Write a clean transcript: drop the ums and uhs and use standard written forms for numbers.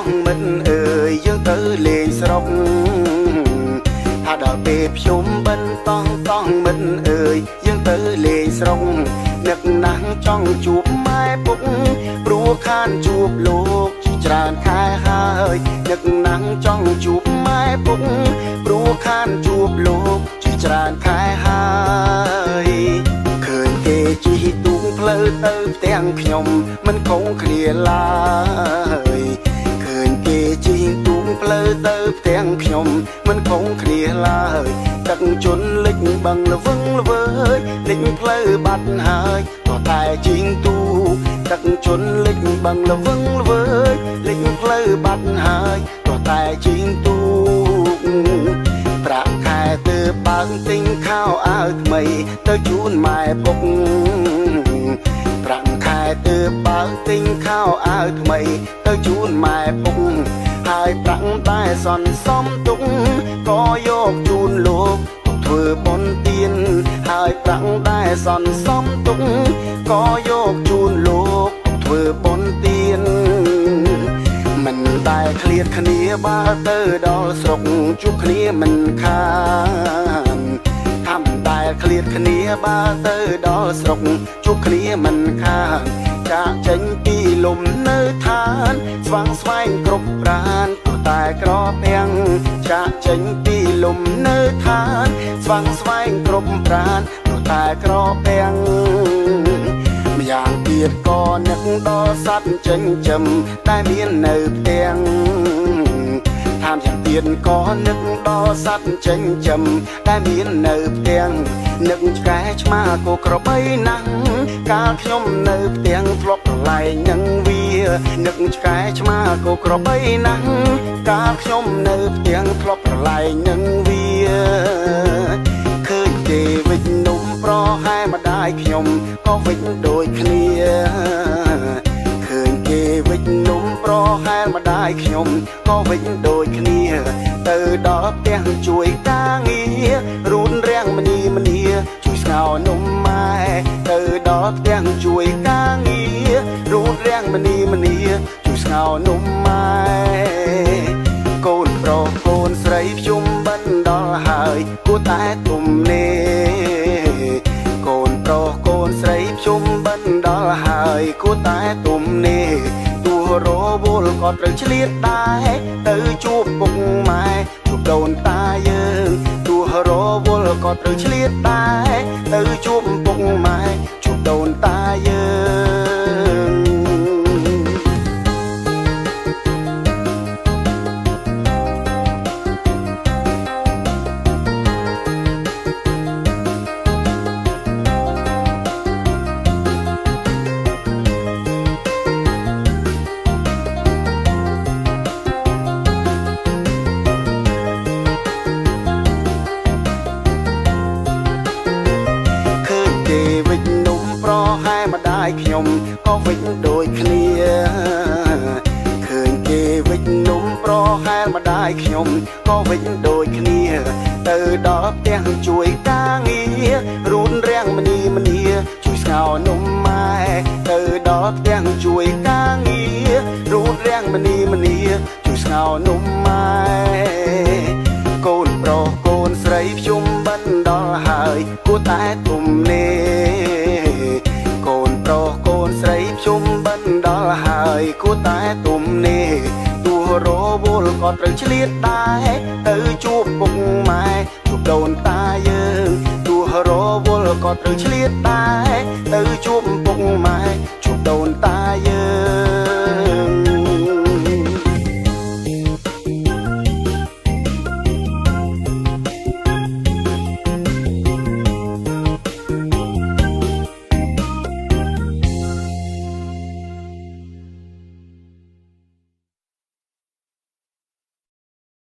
ងមិនអើយយើងទៅលេងស្រុកថាដល់ពេលខ្ញុំបន្តមិនអើយយើងទៅលេងស្រុកនឹកណាស់ចង់ជួបម៉ែពុកព្រោះខានជួបលោកជាច្រើនខែហើយនឹកណាស់ចង់ជួបម៉ែពុកព្រោះខានជួបលោកជាច្រើនខែហើយឃើញគេជិះទូកផ្លូវទៅផ្ទាំងខ្ញុំមិនគង់គ្នាឡើយឃើញគេជិះទូកផ្លូវទៅផ្ទាំងខ្ញុំមិនគង់គ្នាឡើយទឹកជន់លិចបឹងល្វឹងល្វើយលិចផ្លូវបាត់ហើយក៏តែជីងទូទឹកជន់លិចបឹងល្វឹងល្វើយលិចផ្លូវបាត់ហើយក៏តែជីងទូប្រាក់ខែទៅបើកទិញខោអាវថ្មីទៅជូនម៉ែពុកប្រាក់ខែទៅបើកទិញខោអាវថ្មីទៅជូនម៉ែពុកហើយប្រាក់ដែលសន្សំទុកក៏យកជូនលោកធ្វើបុណ្យទានហើយប្រាក់ដែលសន្សំទុកក៏យកជូនលោកធ្វើបុណ្យទានមិនដែលឃ្លាតគ្នាបើទៅដល់ស្រុកជួបគ្នាមិនខានថាមិនដែលឃ្លាតគ្នាបើទៅដល់ស្រុកជួបគ្នាមិនខានចាក់ចេញពីលំនៅឋានស្វាងស្វែងគ្រប់ប្រានក៏តែក្រពាំងចាក់ចេញពីលំនៅឋានស្វាងស្វែងគ្រប់ប្រានក៏តែក្រពាំងម្យ៉ាងទៀតក៏នឹកដល់សត្វចិញ្ចឹមដែលមាននៅផ្ទាំងថែមយ៉ាងទៀតក៏នឹកដល់សត្វចិញ្ចឹមដែលមាននៅផ្ទាំងនឹកឆ្កែឆ្មាគោក្របីណាស់កាលខ្ញុំនៅផ្ទាំងធ្លាប់ប្រឡែងនឹងវានឹកឆ្កែឆ្មាគោក្របីណាស់កាលខ្ញុំនៅផ្ទាំងធ្លាប់ប្រឡែងនឹងវាឃើញគេវិចនំប្រហែម្ដាយខ្ញុំក៏វិចដូចគ្នាឃើញគេវិចនំប្រហែម្ដាយខ្ញុំក៏វិចដូចគ្នាទៅដល់ផ្ទះជួយការងាររូនរាំងមនីជួយស្ងោរនំម៉ែទៅដល់ផ្ទះជួយការងាររូនរាំងមនីជួយស្ងោរនំម៉ែកូនប្រុសកូនស្រីខ្ញុំបានដល់ហើយគួរតែទុំនេកូនប្រុសកូនស្រីខ្ញុំបានដល់ហើយគួរតែទុំនេទោះរវល់ក៏ត្រូវឆ្លៀតដែរទៅជួបពុកម៉ែជួបដូនតាយើងទោះរវល់ក៏ត្រូវឆ្លៀតដែរទៅជួបពុកម៉ែជួបដូនតាយើងខ្ញុំក៏វិចដូចគ្នាឃើញគេវិចនំប្រហែលម្ដាយខ្ញុំក៏វិចដូចគ្នាទៅដល់ផ្ទះជួយការងាររូនរាំងមនីជួយស្ងោរនំម៉ែទៅដល់ផ្ទះជួយការងាររូនរាំងមនីជួយស្ងោរនំម៉ែកូនប្រុសកូនស្រីខ្ញុំបានដល់ហើយគួរតែទុំនេកូនប្រុសកូនស្រីខ្ញុំបានដល់ហើយគួរតែទុំនេទោះរវល់ក៏ត្រូវឆ្លៀតដែរទៅជួបពុកម៉ែជួបដូនតាយើងទោះរវល់ក៏ត្រូវឆ្លៀតដែរទៅជួបពុកម៉ែជួបដូនតាយើង